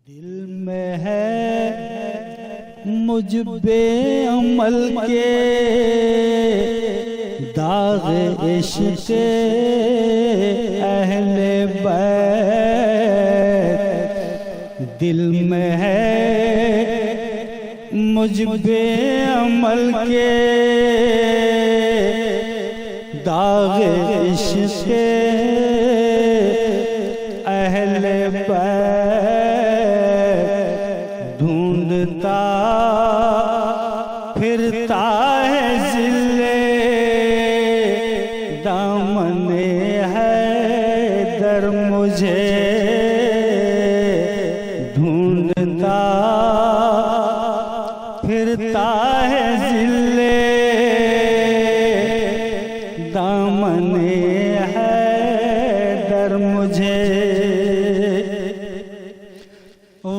दिल में है मुझ बेअमल के दाग इश्क़ अहले बैत। दिल में है मुझ बेअमल के दाग इश्क़ अहले बैत। ढूंढता फिरता है ज़िले दामने है दर मुझे। ढूंढता फिरता है ज़िले दामने है दर मुझे।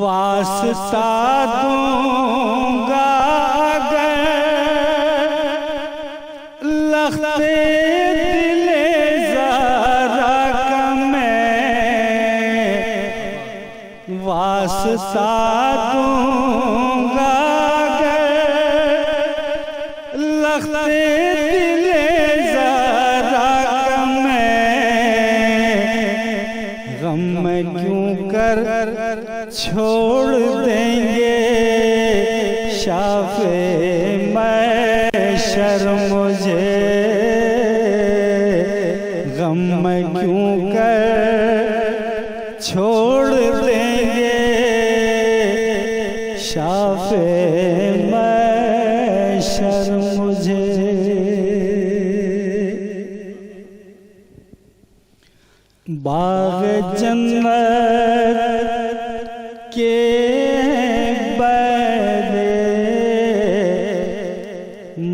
वास्ता दूंगा अगर लख्ते दिले ज़ारा का मैं। वास्ता दूंगा अगर लख्ते दिले ज़ारा का मैं। गम में क्यों कर छोड़ देंगे शाफ़े महशर मुझे। गम में क्यों कर छोड़ देंगे शाफ़े महशर मुझे। बाग़ जन्नत के बैरे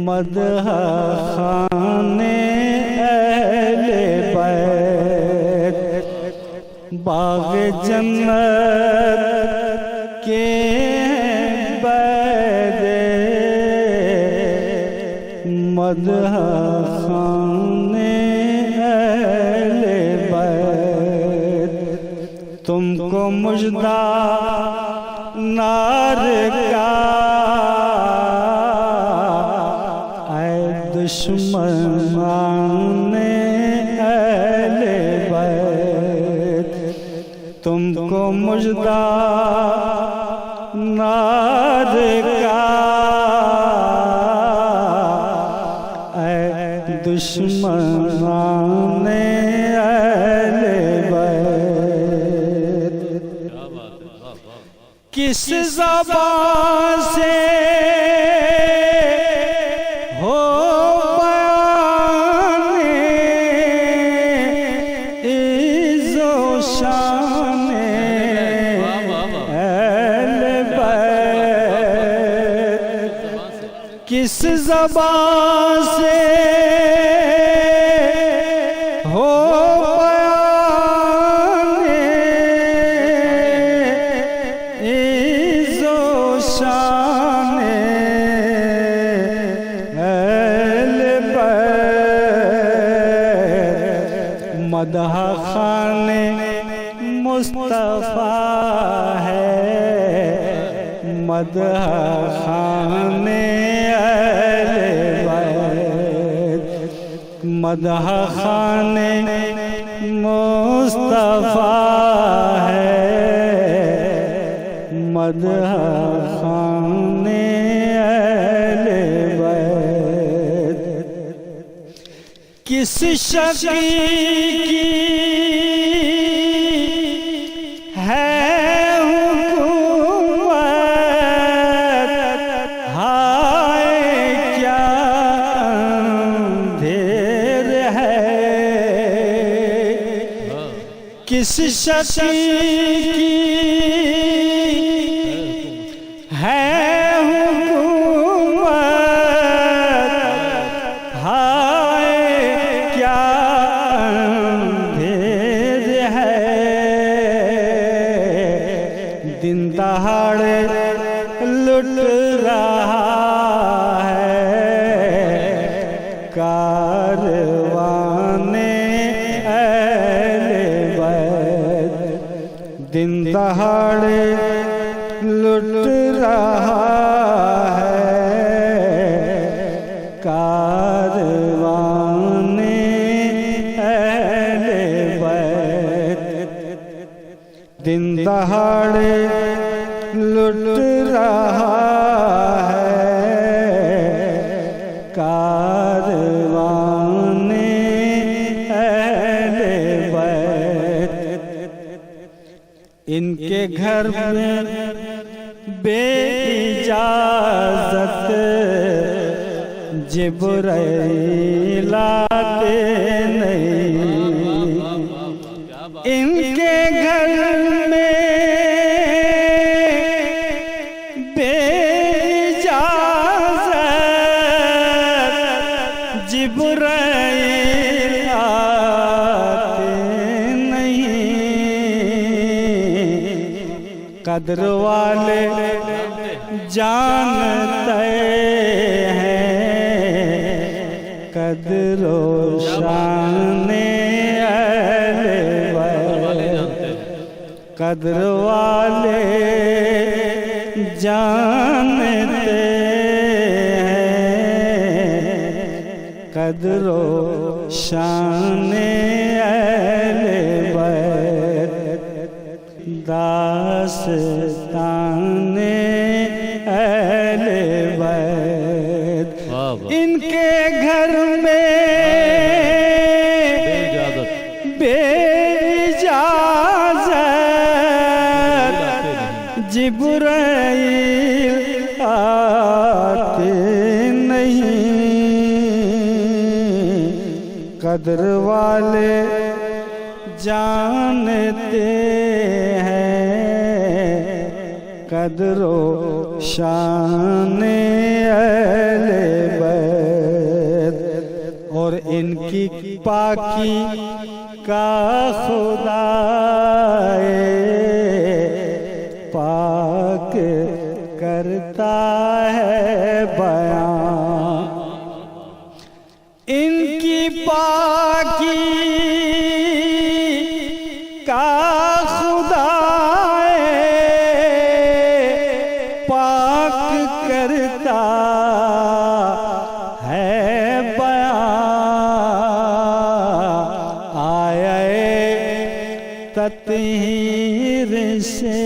मदह खाने अहले बैत। बाग़ जन्नत के बैरे मदह खाने अहले बैत। तुमको मुजदा नार का ऐ दुश्मनाने अहले बैत। तुमको मुजदा नार का ऐ दुश्मनाने अहले बैत। किस ज़बान से हो बयाने इज़्ज़ो शाने अहले बैत। किस ज़बान से हो मदह खाने मुस्तफ़ा है। मदह खाने अहले बैत। मदह खाने मुस्तफ़ा है। मदह खाने अहले बैत। किस शकी की है हुकूमत, हाय क्या अंधेर है। किस शकी की है दिन दहाड़े लुट रहा है कारवाने अहले बैत। दिन दहाड़े रहा है कारवाने अहले बैत। दिन दहाड़े लुट रहा कारवाने अहले बैत। इनके घर में बेइजाज़त जिब्राइल आते नहीं। इनके घर में बेइजाज़त जिब्राइल आते नहीं। कद्र वाले जानते हैं कद्रो शाने अहले बैत। कद्र वाले जानते हैं कद्रो शाने अहले बैत। दास्ताने अहले बैत। इनके घर में बेइजाज़त जिब्राइल आते नहीं। कद्र वाले जानते कद्रो शाने अहले बैत। और इनकी पाकी का खुदाए पाक करता है बयान। इनकी पाकी का पाक करता है बयान। आए तत्हीर से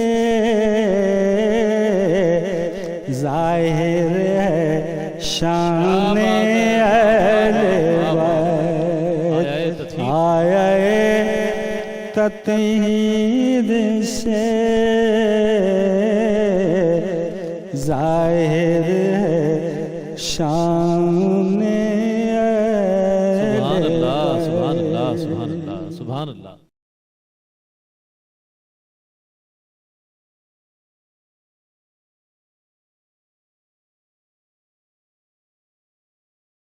जाहिर है शाने अहले बैत। आए तत्हीर से जाहिर है शान। सुभान अल्लाह, सुभान अल्लाह, सुभान अल्लाह, सुभान अल्लाह।